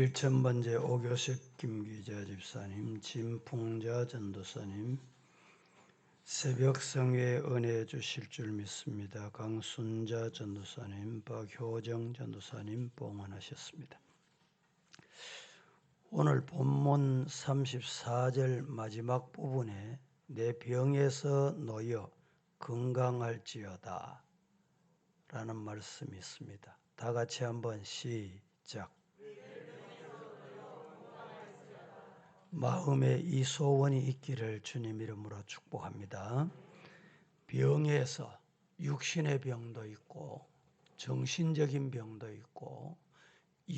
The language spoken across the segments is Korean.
1000번째 오교식 김기자 집사님, 진풍자 전도사님, 새벽 성회에 은혜 주실 줄 믿습니다. 강순자 전도사님, 박효정 전도사님 봉헌하셨습니다. 오늘 본문 34절 마지막 부분에 내 병에서 놓여 건강할지어다 라는 말씀이 있습니다. 다 같이 한번 시작. 마음에 이 소원이 있기를 주님 이름으로 축복합니다. 병에서 육신의 병도 있고 정신적인 병도 있고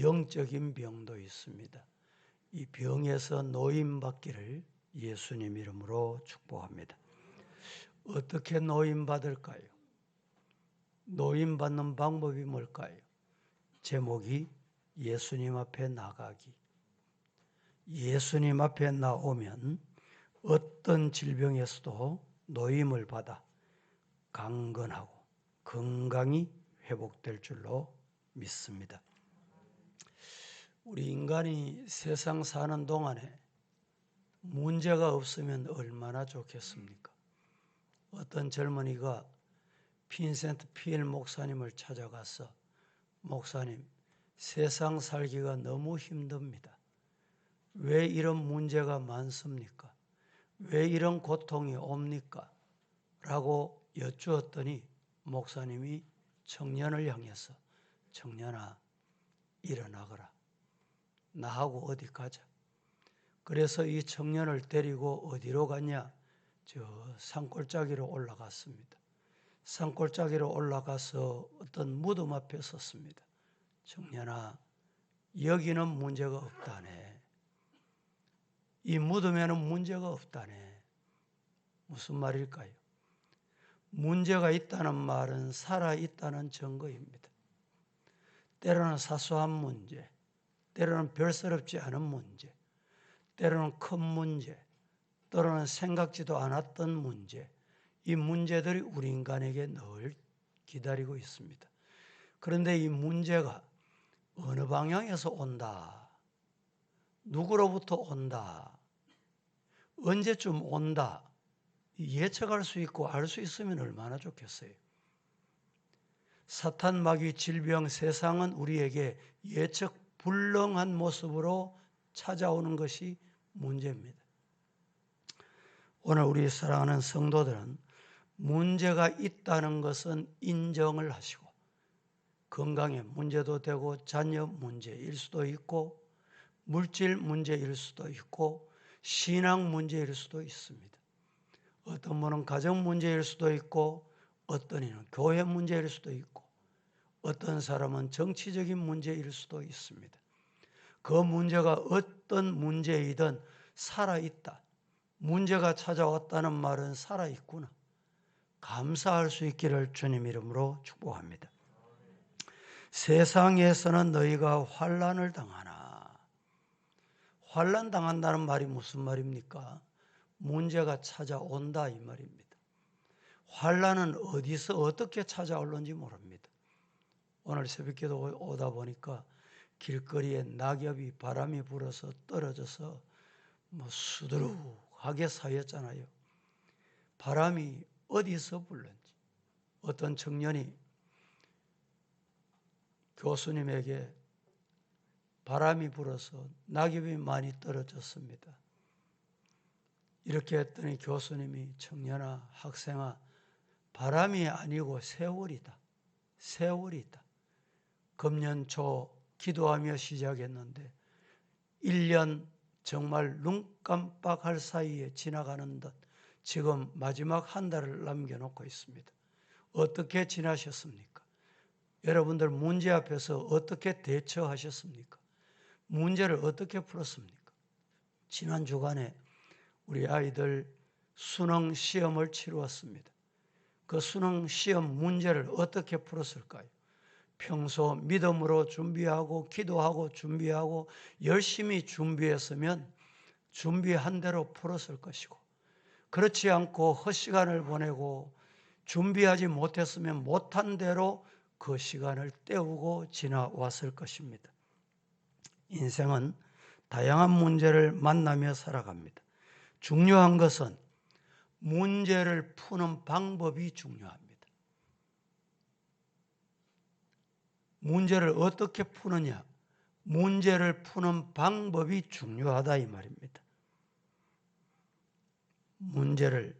영적인 병도 있습니다. 이 병에서 노임받기를 예수님 이름으로 축복합니다. 어떻게 노임받을까요? 노임받는 방법이 뭘까요? 제목이 예수님 앞에 나가기. 예수님 앞에 나오면 어떤 질병에서도 노임을 받아 강건하고 건강이 회복될 줄로 믿습니다. 우리 인간이 세상 사는 동안에 문제가 없으면 얼마나 좋겠습니까? 어떤 젊은이가 빈센트 피엘 목사님을 찾아가서 목사님, 세상 살기가 너무 힘듭니다. 왜 이런 문제가 많습니까? 왜 이런 고통이 옵니까? 라고 여쭈었더니 목사님이 청년을 향해서 청년아 일어나거라. 나하고 어디 가자. 그래서 이 청년을 데리고 어디로 갔냐? 저 산골짜기로 올라갔습니다. 산골짜기로 올라가서 어떤 무덤 앞에 섰습니다. 청년아 여기는 문제가 없다네. 이 무덤에는 문제가 없다네. 무슨 말일까요? 문제가 있다는 말은 살아있다는 증거입니다. 때로는 사소한 문제, 때로는 별스럽지 않은 문제, 때로는 큰 문제, 때로는 생각지도 않았던 문제, 이 문제들이 우리 인간에게 늘 기다리고 있습니다. 그런데 이 문제가 어느 방향에서 온다, 누구로부터 온다, 언제쯤 온다, 예측할 수 있고 알 수 있으면 얼마나 좋겠어요. 사탄, 마귀, 질병, 세상은 우리에게 예측 불능한 모습으로 찾아오는 것이 문제입니다. 오늘 우리 사랑하는 성도들은 문제가 있다는 것은 인정을 하시고 건강에 문제도 되고 자녀 문제일 수도 있고 물질 문제일 수도 있고 신앙 문제일 수도 있습니다. 어떤 분은 가정 문제일 수도 있고 어떤 이는 교회 문제일 수도 있고 어떤 사람은 정치적인 문제일 수도 있습니다. 그 문제가 어떤 문제이든 살아있다. 문제가 찾아왔다는 말은 살아있구나. 감사할 수 있기를 주님 이름으로 축복합니다. 세상에서는 너희가 환난을 당하나. 환난 당한다는 말이 무슨 말입니까? 문제가 찾아온다 이 말입니다. 환난은 어디서 어떻게 찾아올는지 모릅니다. 오늘 새벽기도 오다 보니까 길거리에 낙엽이 바람이 불어서 떨어져서 수두룩하게 쌓였잖아요. 바람이 어디서 불는지. 어떤 청년이 교수님에게 바람이 불어서 낙엽이 많이 떨어졌습니다. 이렇게 했더니 교수님이 청년아, 학생아, 바람이 아니고 세월이다. 세월이다. 금년 초 기도하며 시작했는데 1년 정말 눈 깜빡할 사이에 지나가는 듯 지금 마지막 한 달을 남겨놓고 있습니다. 어떻게 지나셨습니까? 여러분들 문제 앞에서 어떻게 대처하셨습니까? 문제를 어떻게 풀었습니까? 지난 주간에 우리 아이들 수능 시험을 치루었습니다. 그 수능 시험 문제를 어떻게 풀었을까요? 평소 믿음으로 준비하고 기도하고 준비하고 열심히 준비했으면 준비한 대로 풀었을 것이고 그렇지 않고 헛시간을 보내고 준비하지 못했으면 못한 대로 그 시간을 때우고 지나왔을 것입니다. 인생은 다양한 문제를 만나며 살아갑니다. 중요한 것은 문제를 푸는 방법이 중요합니다. 문제를 어떻게 푸느냐, 문제를 푸는 방법이 중요하다 이 말입니다. 문제를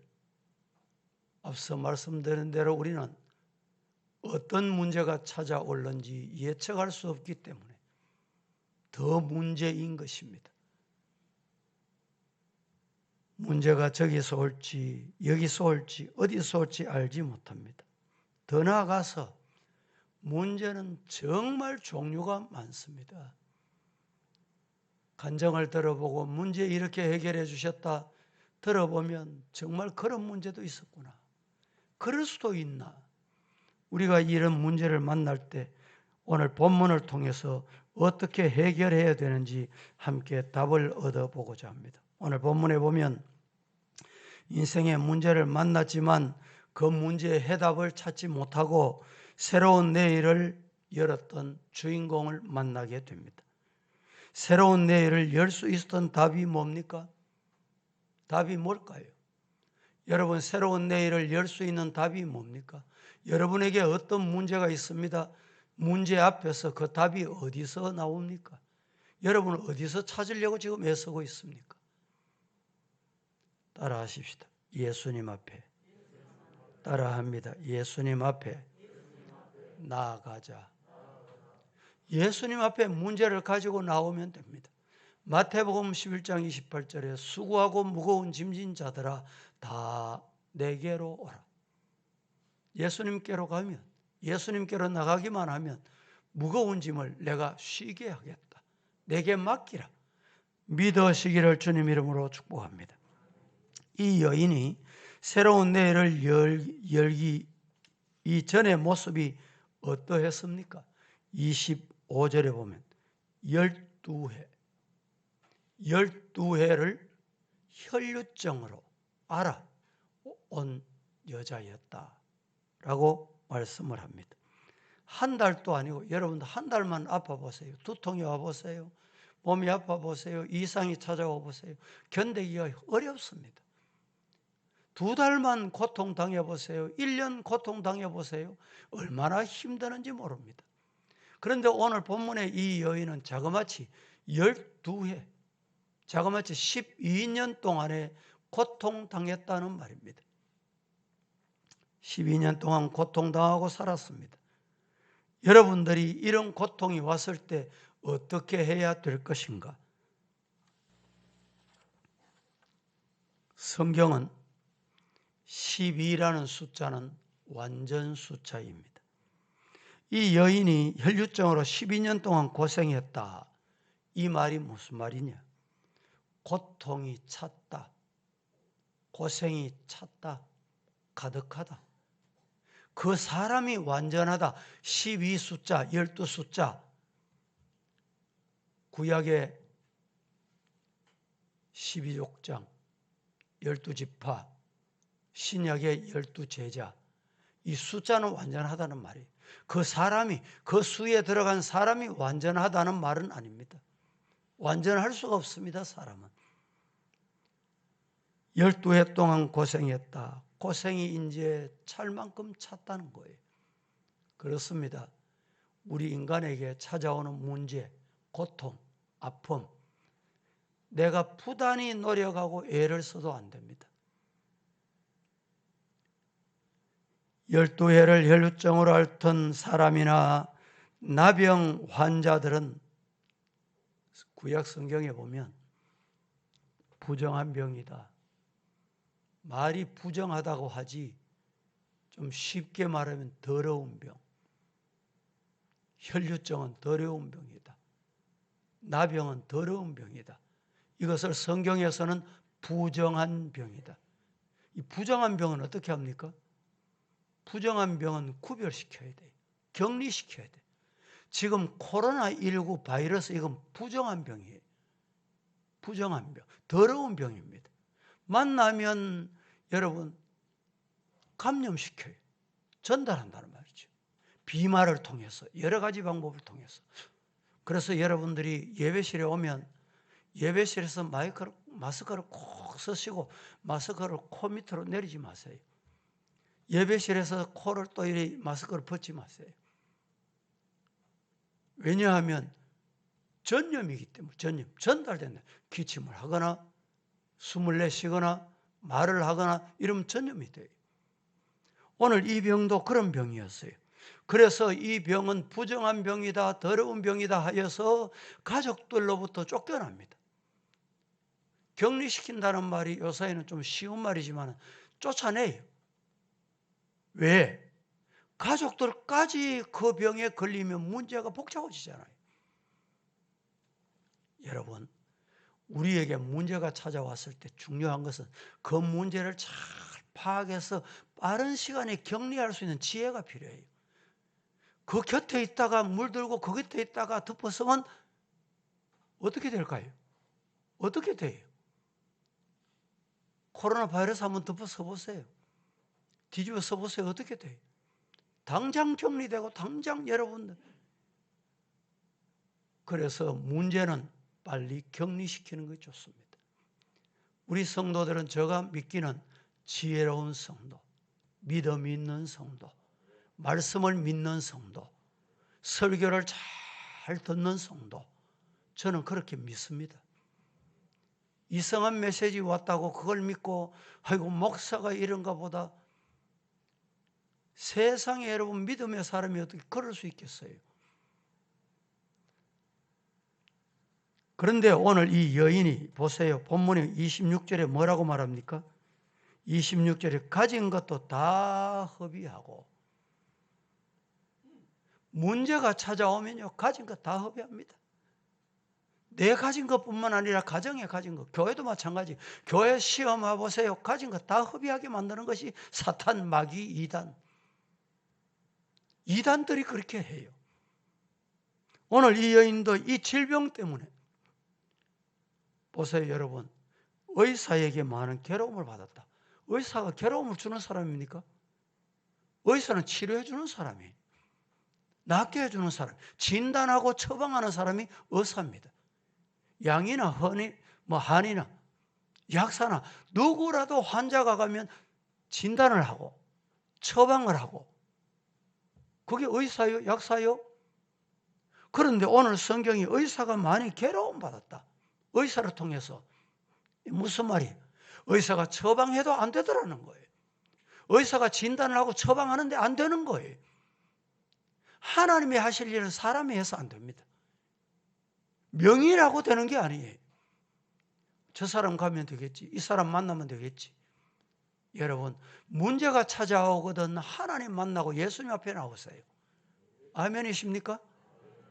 앞서 말씀드린 대로 우리는 어떤 문제가 찾아올는지 예측할 수 없기 때문에 더 문제인 것입니다. 문제가 저기서 올지 여기서 올지 어디서 올지 알지 못합니다. 더 나아가서 문제는 정말 종류가 많습니다. 간증을 들어보고 문제 이렇게 해결해 주셨다 들어보면 정말 그런 문제도 있었구나. 그럴 수도 있나. 우리가 이런 문제를 만날 때 오늘 본문을 통해서 어떻게 해결해야 되는지 함께 답을 얻어보고자 합니다. 오늘 본문에 보면 인생의 문제를 만났지만 그 문제의 해답을 찾지 못하고 새로운 내일을 열었던 주인공을 만나게 됩니다. 새로운 내일을 열 수 있었던 답이 뭡니까? 답이 뭘까요? 여러분, 새로운 내일을 열 수 있는 답이 뭡니까? 여러분에게 어떤 문제가 있습니다. 문제 앞에서 그 답이 어디서 나옵니까? 여러분은 어디서 찾으려고 지금 애쓰고 있습니까? 따라하십시다. 예수님 앞에. 따라합니다. 예수님 앞에 나아가자. 예수님 앞에 문제를 가지고 나오면 됩니다. 마태복음 11장 28절에 수고하고 무거운 짐진 자들아 다 내게로 오라. 예수님께로 가면, 예수님께로 나가기만 하면 무거운 짐을 내가 쉬게 하겠다. 내게 맡기라. 믿으시기를 주님 이름으로 축복합니다. 이 여인이 새로운 내일을 열기 이전의 모습이 어떠했습니까? 25절에 보면 12해를 혈류증으로 알아온 여자였다라고 말씀을 합니다. 한 달도 아니고 여러분도 한 달만 아파 보세요. 두통이 와 보세요. 몸이 아파 보세요. 이상이 찾아와 보세요. 견디기가 어렵습니다. 2달만 고통당해 보세요. 1년 고통당해 보세요. 얼마나 힘드는지 모릅니다. 그런데 오늘 본문의 이 여인은 자그마치 12해, 자그마치 12년 동안에 고통당했다는 말입니다. 12년 동안 고통당하고 살았습니다. 여러분들이 이런 고통이 왔을 때 어떻게 해야 될 것인가? 성경은 12라는 숫자는 완전 숫자입니다. 이 여인이 혈류증으로 12년 동안 고생했다. 이 말이 무슨 말이냐? 고통이 찼다. 고생이 찼다. 가득하다. 그 사람이 완전하다. 12 숫자, 12 숫자. 구약의 12족장, 12지파, 신약의 12제자. 이 숫자는 완전하다는 말이에요. 그 사람이, 그 수에 들어간 사람이 완전하다는 말은 아닙니다. 완전할 수가 없습니다, 사람은. 12해 동안 고생했다. 고생이 이제 찰 만큼 찼다는 거예요. 그렇습니다. 우리 인간에게 찾아오는 문제, 고통, 아픔, 내가 부단히 노력하고 애를 써도 안 됩니다. 12해를 혈류증으로 앓던 사람이나 나병 환자들은 구약 성경에 보면 부정한 병이다. 말이 부정하다고 하지 좀 쉽게 말하면 더러운 병. 혈류증은 더러운 병이다. 나병은 더러운 병이다. 이것을 성경에서는 부정한 병이다. 이 부정한 병은 어떻게 합니까? 부정한 병은 구별시켜야 돼요. 격리시켜야 돼요. 지금 코로나19 바이러스 이건 부정한 병이에요. 부정한 병, 더러운 병입니다. 만나면 여러분 감염시켜요. 전달한다는 말이죠. 비말을 통해서 여러 가지 방법을 통해서 그래서 여러분들이 예배실에 오면 예배실에서 마스크를 꼭 쓰시고 마스크를 코 밑으로 내리지 마세요. 예배실에서 코를 또 이리 마스크를 벗지 마세요. 왜냐하면 전염이기 때문에, 전달된다. 기침을 하거나 숨을 내쉬거나 말을 하거나 이러면 전염이 돼요. 오늘 이 병도 그런 병이었어요. 그래서 이 병은 부정한 병이다, 더러운 병이다 하여서 가족들로부터 쫓겨납니다. 격리시킨다는 말이 요사이는 좀 쉬운 말이지만 쫓아내요. 왜? 가족들까지 그 병에 걸리면 문제가 복잡해지잖아요. 여러분, 우리에게 문제가 찾아왔을 때 중요한 것은 그 문제를 잘 파악해서 빠른 시간에 격리할 수 있는 지혜가 필요해요. 그 곁에 있다가 물들고 그 곁에 있다가 덮어서면 어떻게 될까요? 어떻게 돼요? 코로나 바이러스 한번 덮어서 보세요. 뒤집어 써보세요. 어떻게 돼요? 당장 격리되고 당장 여러분들. 그래서 문제는 빨리 격리시키는 것이 좋습니다. 우리 성도들은 제가 믿기는 지혜로운 성도, 믿음 있는 성도, 말씀을 믿는 성도, 설교를 잘 듣는 성도, 저는 그렇게 믿습니다. 이상한 메시지 왔다고 그걸 믿고 아이고 목사가 이런가 보다. 세상에 여러분 믿음의 사람이 어떻게 그럴 수 있겠어요? 그런데 오늘 이 여인이 보세요. 본문에 26절에 뭐라고 말합니까? 26절에 가진 것도 다 허비하고, 문제가 찾아오면요 가진 것 다 허비합니다. 내 가진 것뿐만 아니라 가정에 가진 것, 교회도 마찬가지. 교회 시험해 보세요. 가진 것 다 허비하게 만드는 것이 사탄, 마귀, 이단들이 그렇게 해요. 오늘 이 여인도 이 질병 때문에 보세요. 여러분, 의사에게 많은 괴로움을 받았다. 의사가 괴로움을 주는 사람입니까? 의사는 치료해 주는 사람이에요. 낫게 해주는 사람, 진단하고 처방하는 사람이 의사입니다. 양이나 한이나 약사나 누구라도 환자가 가면 진단을 하고 처방을 하고, 그게 의사요? 약사요? 그런데 오늘 성경이 의사가 많이 괴로움 받았다. 의사를 통해서. 무슨 말이에요? 의사가 처방해도 안 되더라는 거예요. 의사가 진단을 하고 처방하는데 안 되는 거예요. 하나님이 하실 일은 사람이 해서 안 됩니다. 명의라고 되는 게 아니에요. 저 사람 가면 되겠지. 이 사람 만나면 되겠지. 여러분, 문제가 찾아오거든 하나님 만나고 예수님 앞에 나오세요. 아멘이십니까?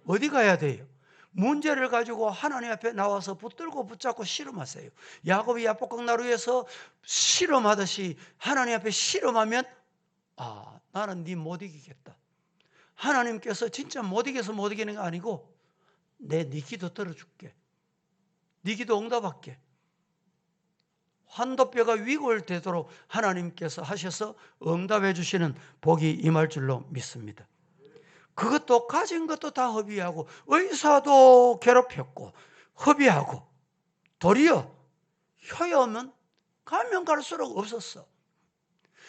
어디 가야 돼요? 문제를 가지고 하나님 앞에 나와서 붙들고 붙잡고 씨름하세요. 야곱이 야복강나루에서 씨름하듯이 하나님 앞에 씨름하면 나는 네 못 이기겠다. 하나님께서 진짜 못 이겨서 못 이기는 게 아니고 네 기도 들어줄게. 네 기도 응답할게. 환도뼈가 위골되도록 하나님께서 하셔서 응답해 주시는 복이 임할 줄로 믿습니다. 그것도 가진 것도 다 허비하고, 의사도 괴롭혔고 허비하고, 도리어 효염은 가면 갈수록 없었어.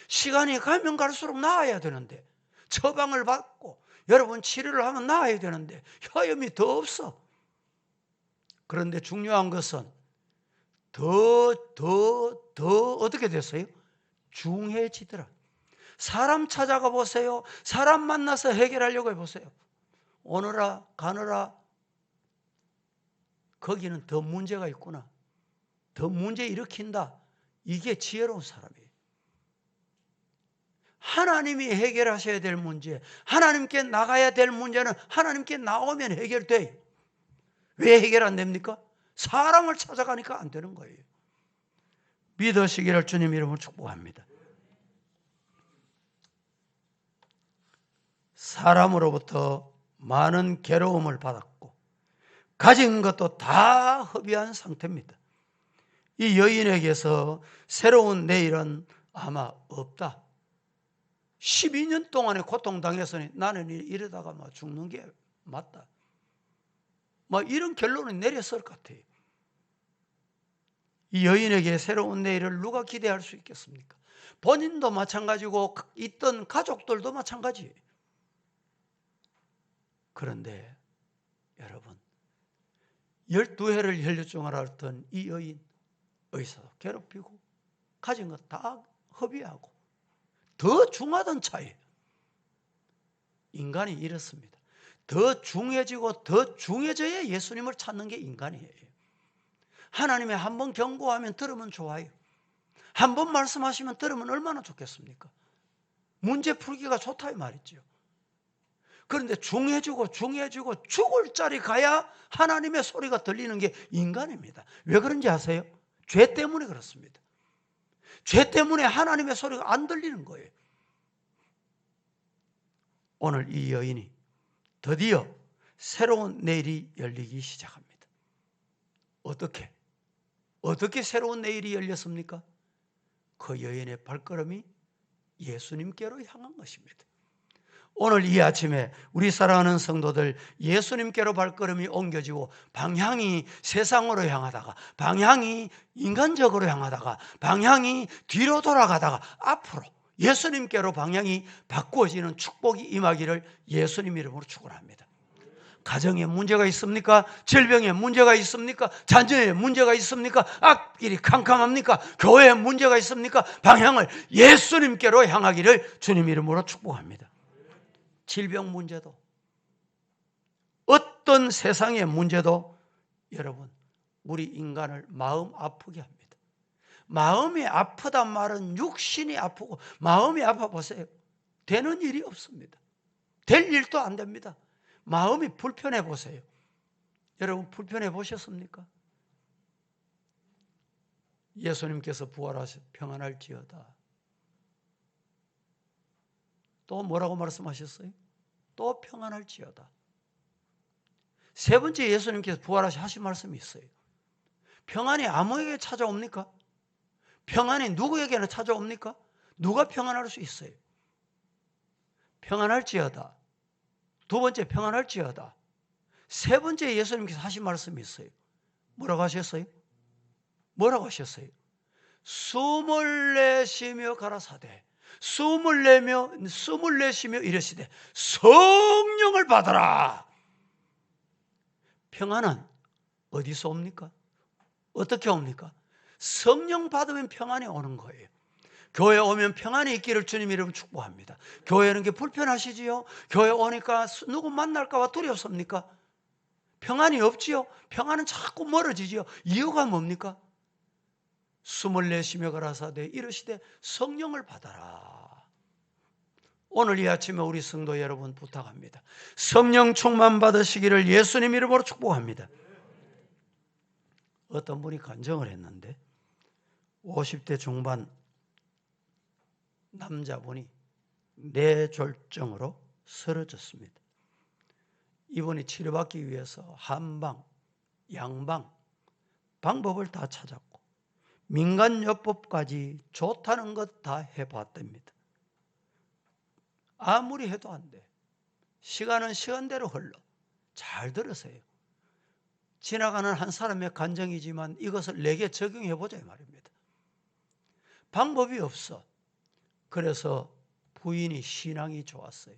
시간이 가면 갈수록 나아야 되는데, 처방을 받고 여러분 치료를 하면 나아야 되는데 효염이 더 없어. 그런데 중요한 것은 더 어떻게 됐어요? 중해지더라. 사람 찾아가 보세요. 사람 만나서 해결하려고 해보세요. 오너라 가너라, 거기는 더 문제가 있구나, 더 문제 일으킨다. 이게 지혜로운 사람이에요. 하나님이 해결하셔야 될 문제, 하나님께 나가야 될 문제는 하나님께 나오면 해결돼요. 왜 해결 안 됩니까? 사람을 찾아가니까 안 되는 거예요. 믿으시기를 주님 이름으로 축복합니다. 사람으로부터 많은 괴로움을 받았고 가진 것도 다 허비한 상태입니다. 이 여인에게서 새로운 내일은 아마 없다. 12년 동안의 고통당했으니 나는 이러다가 죽는 게 맞다. 막 이런 결론을 내렸을 것 같아요. 이 여인에게 새로운 내일을 누가 기대할 수 있겠습니까? 본인도 마찬가지고 있던 가족들도 마찬가지예요. 그런데 여러분, 12회를 혈류증을 앓던 이 여인, 의사도 괴롭히고 가진 것 다 허비하고 더 중하던 차에 인간이 이렇습니다. 더 중해지고 더 중해져야 예수님을 찾는 게 인간이에요. 하나님의 한 번 경고하면 들으면 좋아요. 한 번 말씀하시면 들으면 얼마나 좋겠습니까? 문제 풀기가 좋다 이 말이죠. 그런데 중해지고 죽을 자리 가야 하나님의 소리가 들리는 게 인간입니다. 왜 그런지 아세요? 죄 때문에 그렇습니다. 죄 때문에 하나님의 소리가 안 들리는 거예요. 오늘 이 여인이 드디어 새로운 내일이 열리기 시작합니다. 어떻게 새로운 내일이 열렸습니까? 그 여인의 발걸음이 예수님께로 향한 것입니다. 오늘 이 아침에 우리 사랑하는 성도들, 예수님께로 발걸음이 옮겨지고 방향이 세상으로 향하다가, 방향이 인간적으로 향하다가, 방향이 뒤로 돌아가다가 앞으로 예수님께로 방향이 바꾸어지는 축복이 임하기를 예수님 이름으로 축원합니다. 가정에 문제가 있습니까? 질병에 문제가 있습니까? 자녀에 문제가 있습니까? 앞길이 캄캄합니까? 교회에 문제가 있습니까? 방향을 예수님께로 향하기를 주님 이름으로 축복합니다. 질병 문제도, 어떤 세상의 문제도 여러분, 우리 인간을 마음 아프게 합니다. 마음이 아프단 말은 육신이 아프고, 마음이 아파 보세요. 되는 일이 없습니다. 될 일도 안 됩니다. 마음이 불편해 보세요. 여러분 불편해 보셨습니까? 예수님께서 부활하셔 평안할지어다. 또 뭐라고 말씀하셨어요? 또 평안할지어다. 세 번째 예수님께서 부활하셔 하신 말씀이 있어요. 평안이 아무에게 찾아옵니까? 평안이 누구에게나 찾아옵니까? 누가 평안할 수 있어요? 평안할지어다. 두 번째 평안할지어다. 세 번째 예수님께서 하신 말씀이 있어요. 뭐라고 하셨어요? 뭐라고 하셨어요? 숨을 내쉬며 가라사대, 숨을 내쉬며 이르시되 성령을 받아라. 평안은 어디서 옵니까? 어떻게 옵니까? 성령 받으면 평안이 오는 거예요. 교회 오면 평안이 있기를 주님 이름으로 축복합니다. 교회는 게 불편하시지요? 교회 오니까 누구 만날까 봐 두렵습니까? 평안이 없지요? 평안은 자꾸 멀어지지요? 이유가 뭡니까? 숨을 내쉬며 가라사대 이르시되 성령을 받아라. 오늘 이 아침에 우리 성도 여러분 부탁합니다. 성령 충만 받으시기를 예수님 이름으로 축복합니다. 어떤 분이 간증을 했는데 50대 중반 남자분이 뇌졸중으로 쓰러졌습니다. 이분이 치료받기 위해서 한방, 양방 방법을 다 찾았고 민간요법까지 좋다는 것 다 해봤답니다. 아무리 해도 안 돼. 시간은 시간대로 흘러. 잘 들으세요. 지나가는 한 사람의 간증이지만 이것을 내게 적용해보자 이 말입니다. 방법이 없어. 그래서 부인이 신앙이 좋았어요.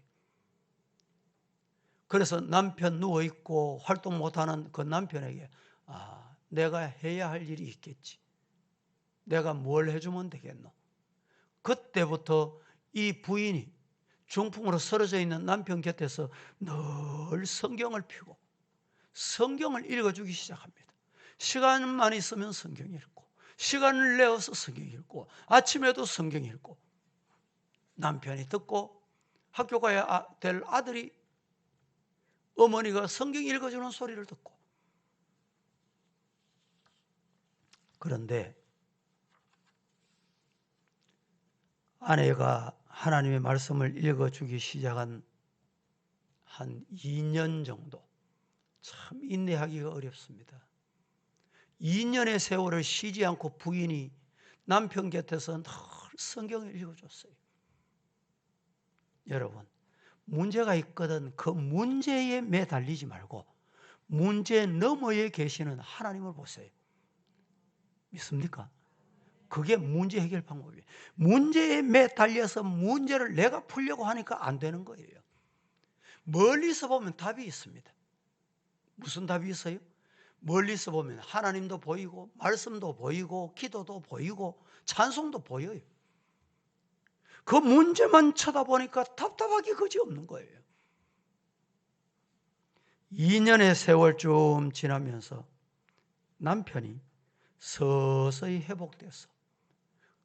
그래서 남편 누워있고 활동 못하는 그 남편에게 내가 해야 할 일이 있겠지. 내가 뭘 해주면 되겠노? 그때부터 이 부인이 중풍으로 쓰러져 있는 남편 곁에서 늘 성경을 펴고 성경을 읽어주기 시작합니다. 시간만 있으면 성경 읽고 시간을 내어서 성경 읽고 아침에도 성경 읽고 남편이 듣고 학교 가야 될 아들이 어머니가 성경 읽어주는 소리를 듣고 그런데 아내가 하나님의 말씀을 읽어주기 시작한 한 2년 정도 참 인내하기가 어렵습니다. 2년의 세월을 쉬지 않고 부인이 남편 곁에서 늘 성경을 읽어줬어요. 여러분 문제가 있거든 그 문제에 매달리지 말고 문제 너머에 계시는 하나님을 보세요. 믿습니까? 그게 문제 해결 방법이에요. 문제에 매달려서 문제를 내가 풀려고 하니까 안 되는 거예요. 멀리서 보면 답이 있습니다. 무슨 답이 있어요? 멀리서 보면 하나님도 보이고 말씀도 보이고 기도도 보이고 찬송도 보여요. 그 문제만 쳐다보니까 답답하기 그지없는 거예요. 2년의 세월 좀 지나면서 남편이 서서히 회복돼서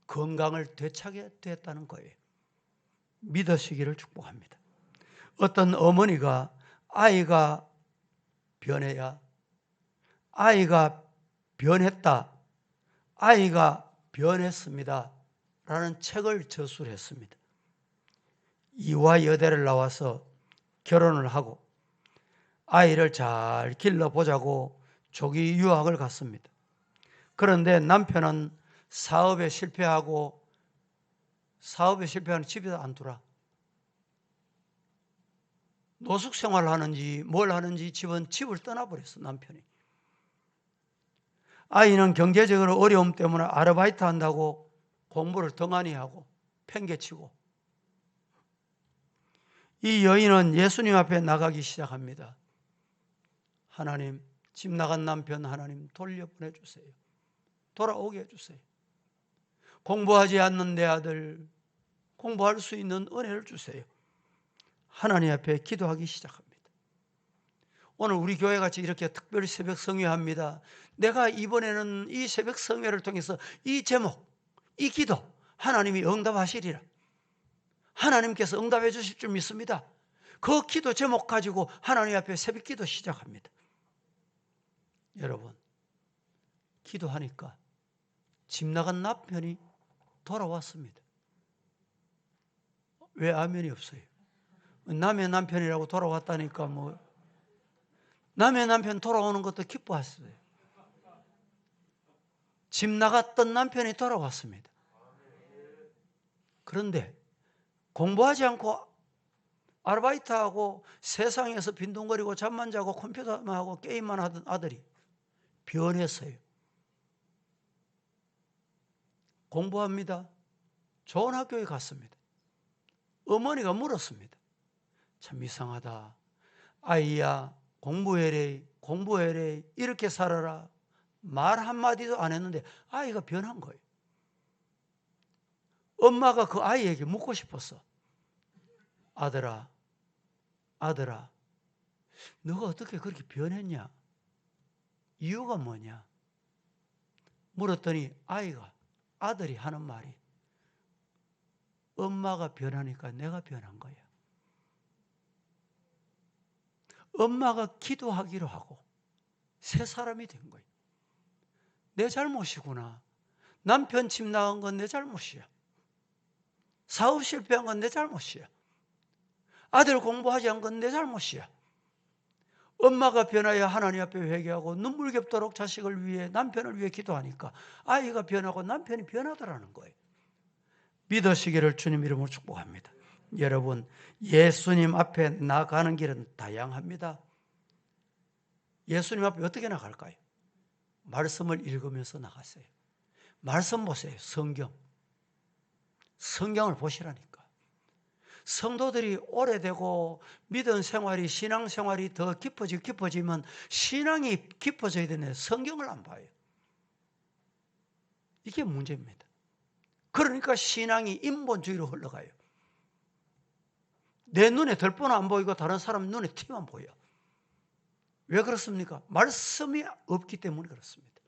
건강을 되찾게 됐다는 거예요. 믿으시기를 축복합니다. 어떤 어머니가 아이가 변해야 아이가 변했다, 아이가 변했습니다 라는 책을 저술했습니다. 이화여대를 나와서 결혼을 하고 아이를 잘 길러보자고 조기 유학을 갔습니다. 그런데 남편은 사업에 실패하는 집에도 안 두라. 노숙 생활하는지 뭘 하는지 집을 떠나버렸어, 남편이. 아이는 경제적으로 어려움 때문에 아르바이트 한다고 공부를 덩하니 하고 팽개치고, 이 여인은 예수님 앞에 나가기 시작합니다. 하나님, 집 나간 남편 하나님 돌려보내주세요. 돌아오게 해주세요. 공부하지 않는 내 아들 공부할 수 있는 은혜를 주세요. 하나님 앞에 기도하기 시작합니다. 오늘 우리 교회같이 이렇게 특별히 새벽 성회합니다. 내가 이번에는 이 새벽 성회를 통해서 이 제목, 이 기도 하나님이 응답하시리라. 하나님께서 응답해 주실 줄 믿습니다. 그 기도 제목 가지고 하나님 앞에 새벽 기도 시작합니다. 여러분, 기도하니까 집 나간 남편이 돌아왔습니다. 왜 아멘이 없어요? 남의 남편이라고 돌아왔다니까 남의 남편 돌아오는 것도 기뻐했어요. 집 나갔던 남편이 돌아왔습니다. 그런데 공부하지 않고 아르바이트하고 세상에서 빈둥거리고 잠만 자고 컴퓨터만 하고 게임만 하던 아들이 변했어요. 공부합니다. 좋은 학교에 갔습니다. 어머니가 물었습니다. 참 이상하다. 아이야, 공부해래, 이렇게 살아라. 말 한마디도 안 했는데 아이가 변한 거예요. 엄마가 그 아이에게 묻고 싶었어. 아들아, 너가 어떻게 그렇게 변했냐? 이유가 뭐냐? 물었더니 아들이 하는 말이, 엄마가 변하니까 내가 변한 거야. 엄마가 기도하기로 하고 새 사람이 된 거예요. 내 잘못이구나. 남편 집 나간 건 내 잘못이야. 사업 실패한 건 내 잘못이야. 아들 공부하지 않은 건 내 잘못이야. 엄마가 변하여 하나님 앞에 회개하고 눈물겹도록 자식을 위해, 남편을 위해 기도하니까 아이가 변하고 남편이 변하더라는 거예요. 믿으시기를 주님 이름으로 축복합니다. 여러분, 예수님 앞에 나가는 길은 다양합니다. 예수님 앞에 어떻게 나갈까요? 말씀을 읽으면서 나가세요. 말씀 보세요. 성경을 보시라니까. 성도들이 오래되고 믿은 생활이, 신앙생활이 더 깊어지면 신앙이 깊어져야 되는데 성경을 안 봐요. 이게 문제입니다. 그러니까 신앙이 인본주의로 흘러가요. 내 눈에 들보는 안 보이고 다른 사람 눈에 티만 보여. 왜 그렇습니까? 말씀이 없기 때문에 그렇습니다.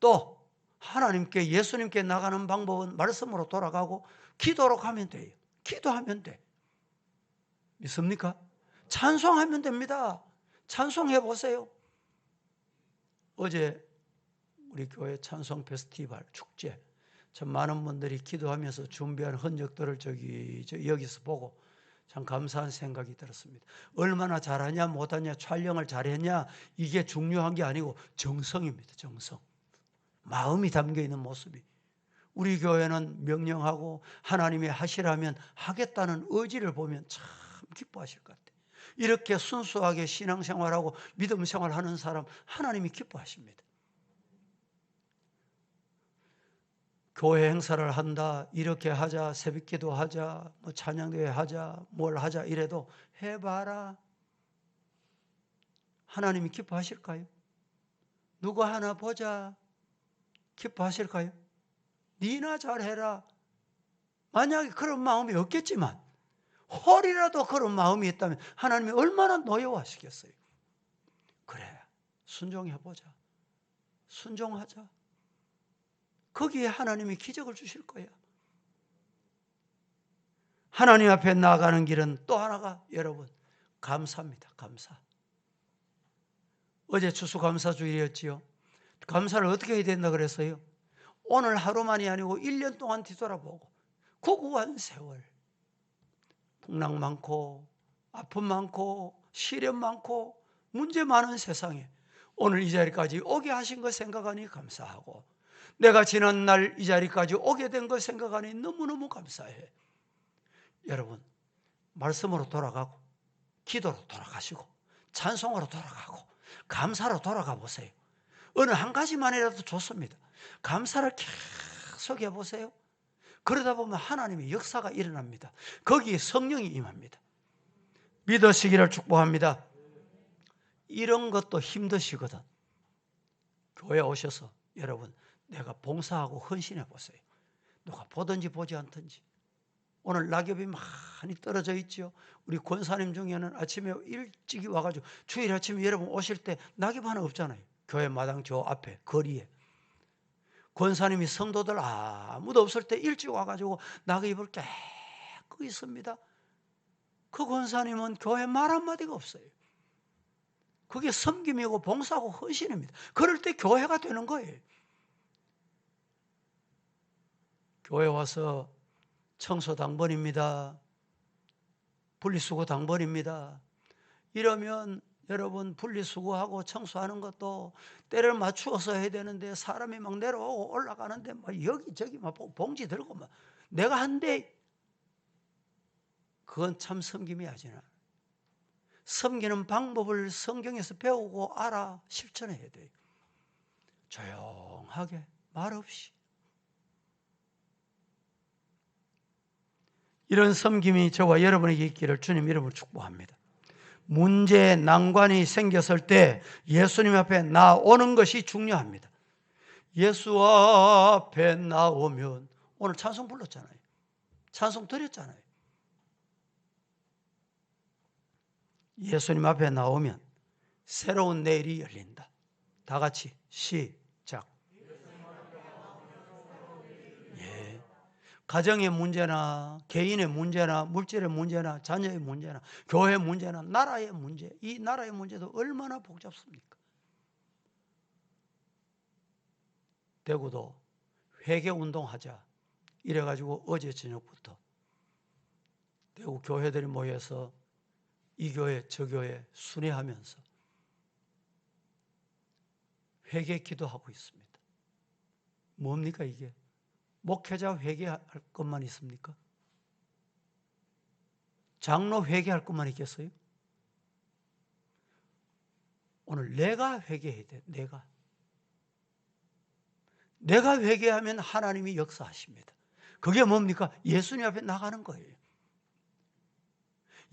또 하나님께, 예수님께 나가는 방법은 말씀으로 돌아가고 기도로 가면 돼요. 기도하면 돼. 믿습니까? 찬송하면 됩니다. 찬송해 보세요. 어제 우리 교회 찬송 페스티벌 축제, 참 많은 분들이 기도하면서 준비한 흔적들을 여기서 보고 참 감사한 생각이 들었습니다. 얼마나 잘하냐 못하냐, 촬영을 잘했냐, 이게 중요한 게 아니고 정성입니다. 정성. 마음이 담겨있는 모습이. 우리 교회는 명령하고 하나님이 하시라면 하겠다는 의지를 보면 참 기뻐하실 것 같아요. 이렇게 순수하게 신앙생활하고 믿음 생활하는 사람 하나님이 기뻐하십니다. 교회 행사를 한다, 이렇게 하자, 새벽기도 하자, 뭐 찬양대회 하자, 뭘 하자 이래도 해봐라. 하나님이 기뻐하실까요? 누구 하나 보자 기뻐하실까요? 니나 잘해라. 만약에 그런 마음이 없겠지만 헐이라도 그런 마음이 있다면 하나님이 얼마나 노여워하시겠어요. 그래, 순종해보자. 순종하자. 거기에 하나님이 기적을 주실 거야. 하나님 앞에 나아가는 길은 또 하나가 여러분 감사입니다. 감사. 어제 추수감사주일이었지요. 감사를 어떻게 해야 된다 그랬어요? 오늘 하루만이 아니고 1년 동안 뒤돌아보고 고고한 세월, 풍랑 많고 아픔 많고 시련 많고 문제 많은 세상에 오늘 이 자리까지 오게 하신 것 생각하니 감사하고, 내가 지난 날 이 자리까지 오게 된 것 생각하니 너무너무 감사해. 여러분, 말씀으로 돌아가고 기도로 돌아가시고 찬송으로 돌아가고 감사로 돌아가 보세요. 어느 한 가지만이라도 좋습니다. 감사를 계속 해보세요. 그러다 보면 하나님의 역사가 일어납니다. 거기에 성령이 임합니다. 믿으시기를 축복합니다. 이런 것도 힘드시거든. 교회 오셔서 여러분 내가 봉사하고 헌신해 보세요. 누가 보든지 보지 않든지. 오늘 낙엽이 많이 떨어져 있죠. 우리 권사님 중에는 아침에 일찍이 와가지고 주일 아침에 여러분 오실 때 낙엽 하나 없잖아요. 교회 마당 저 앞에 거리에. 권사님이 성도들 아무도 없을 때 일찍 와가지고 낙엽을 깨끗이 씁니다. 그 권사님은 교회 말 한마디가 없어요. 그게 섬김이고 봉사하고 헌신입니다. 그럴 때 교회가 되는 거예요. 교회 와서 청소 당번입니다. 분리수거 당번입니다. 이러면 여러분 분리수거하고 청소하는 것도 때를 맞추어서 해야 되는데 사람이 막 내려오고 올라가는데 막 여기저기 막 봉지 들고 막 내가 한데 그건 참 섬김이 아니라 섬기는 방법을 성경에서 배우고 알아 실천해야 돼요. 조용하게 말없이. 이런 섬김이 저와 여러분에게 있기를 주님 이름으로 축복합니다. 문제, 난관이 생겼을 때 예수님 앞에 나오는 것이 중요합니다. 예수 앞에 나오면, 오늘 찬송 불렀잖아요. 찬송 드렸잖아요. 예수님 앞에 나오면 새로운 내일이 열린다. 다 같이 시작. 예. 가정의 문제나 개인의 문제나 물질의 문제나 자녀의 문제나 교회 문제나 나라의 문제, 이 나라의 문제도 얼마나 복잡습니까? 대구도 회개운동하자 이래가지고 어제 저녁부터 대구 교회들이 모여서 이 교회 저 교회 순회하면서 회개 기도하고 있습니다. 뭡니까 이게? 목회자 회개할 것만 있습니까? 장로 회개할 것만 있겠어요? 오늘 내가 회개해야 돼. 내가 회개하면 하나님이 역사하십니다. 그게 뭡니까? 예수님 앞에 나가는 거예요.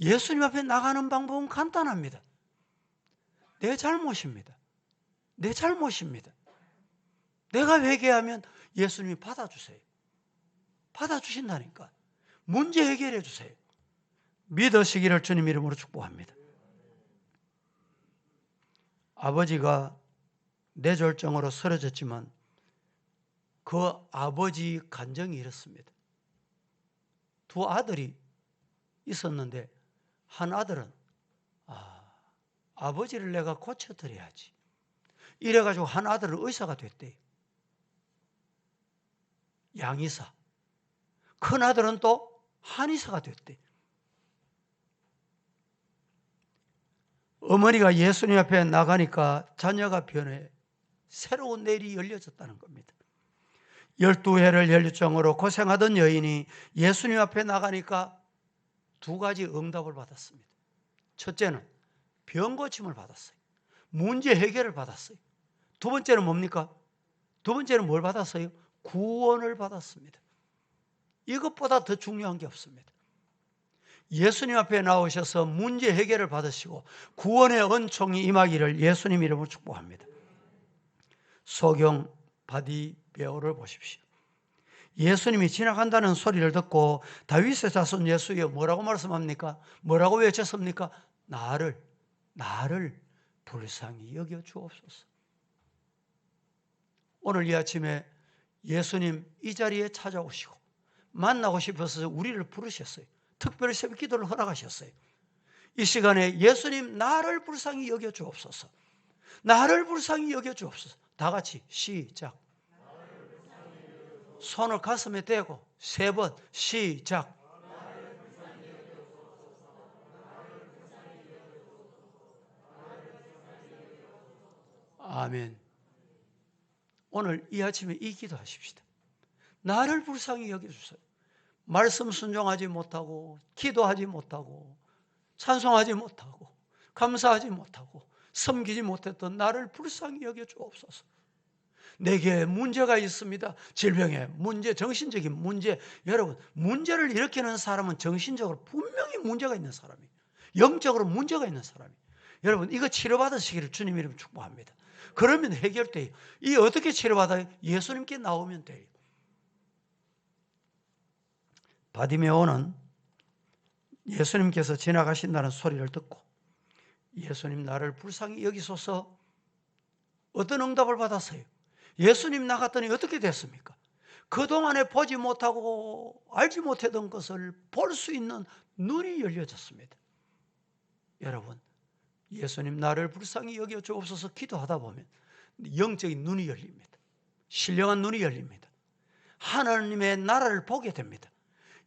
예수님 앞에 나가는 방법은 간단합니다. 내 잘못입니다. 내 잘못입니다. 내가 회개하면 예수님이 받아주세요. 받아주신다니까. 문제 해결해 주세요. 믿으시기를 주님 이름으로 축복합니다. 아버지가 뇌졸중으로 쓰러졌지만 그 아버지 간정이 이렇습니다. 두 아들이 있었는데 한 아들은 아버지를 내가 고쳐드려야지. 이래가지고 한 아들은 의사가 됐대요. 양의사. 큰 아들은 또 한의사가 됐대. 어머니가 예수님 앞에 나가니까 자녀가 변해 새로운 내일이 열려졌다는 겁니다. 12해를 혈류증으로 고생하던 여인이 예수님 앞에 나가니까 두 가지 응답을 받았습니다. 첫째는 병 고침을 받았어요. 문제 해결을 받았어요. 두 번째는 뭡니까? 두 번째는 뭘 받았어요? 구원을 받았습니다. 이것보다 더 중요한 게 없습니다. 예수님 앞에 나오셔서 문제 해결을 받으시고 구원의 은총이 임하기를 예수님 이름으로 축복합니다. 소경 바디메오를 보십시오. 예수님이 지나간다는 소리를 듣고 다윗의 자손 예수여 뭐라고 말씀합니까? 뭐라고 외쳤습니까? 나를 불쌍히 여겨 주옵소서. 오늘 이 아침에 예수님 이 자리에 찾아오시고 만나고 싶어서 우리를 부르셨어요. 특별히 새벽 기도를 허락하셨어요. 이 시간에 예수님 나를 불쌍히 여겨 주옵소서. 나를 불쌍히 여겨 주옵소서. 다 같이 시작. 손을 가슴에 대고 3번 시작. 아멘. 오늘 이 아침에 이 기도하십시다. 나를 불쌍히 여겨주세요. 말씀 순종하지 못하고 기도하지 못하고 찬송하지 못하고 감사하지 못하고 섬기지 못했던 나를 불쌍히 여겨주옵소서. 내게 문제가 있습니다. 질병의 문제, 정신적인 문제. 여러분, 문제를 일으키는 사람은 정신적으로 분명히 문제가 있는 사람이에요. 영적으로 문제가 있는 사람이에요. 여러분, 이거 치료받으시기를 주님 이름으로 축복합니다. 그러면 해결돼요. 이 어떻게 치료받아요? 예수님께 나오면 돼요. 바디메오는 예수님께서 지나가신다는 소리를 듣고 예수님 나를 불쌍히 여기소서 어떤 응답을 받았어요? 예수님 나갔더니 어떻게 됐습니까? 그동안에 보지 못하고 알지 못했던 것을 볼 수 있는 눈이 열려졌습니다. 여러분, 예수님 나를 불쌍히 여겨 주옵소서 기도하다 보면 영적인 눈이 열립니다. 신령한 눈이 열립니다. 하나님의 나라를 보게 됩니다.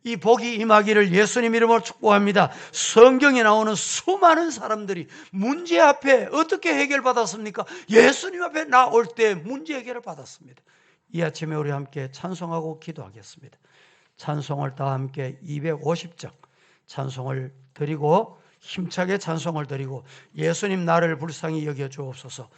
이 복이 임하기를 예수님 이름으로 축복합니다. 성경에 나오는 수많은 사람들이 문제 앞에 어떻게 해결받았습니까? 예수님 앞에 나올 때 문제 해결을 받았습니다. 이 아침에 우리 함께 찬송하고 기도하겠습니다. 찬송을 다 함께 250장 찬송을 드리고 힘차게 찬송을 드리고 예수님 나를 불쌍히 여겨 주옵소서.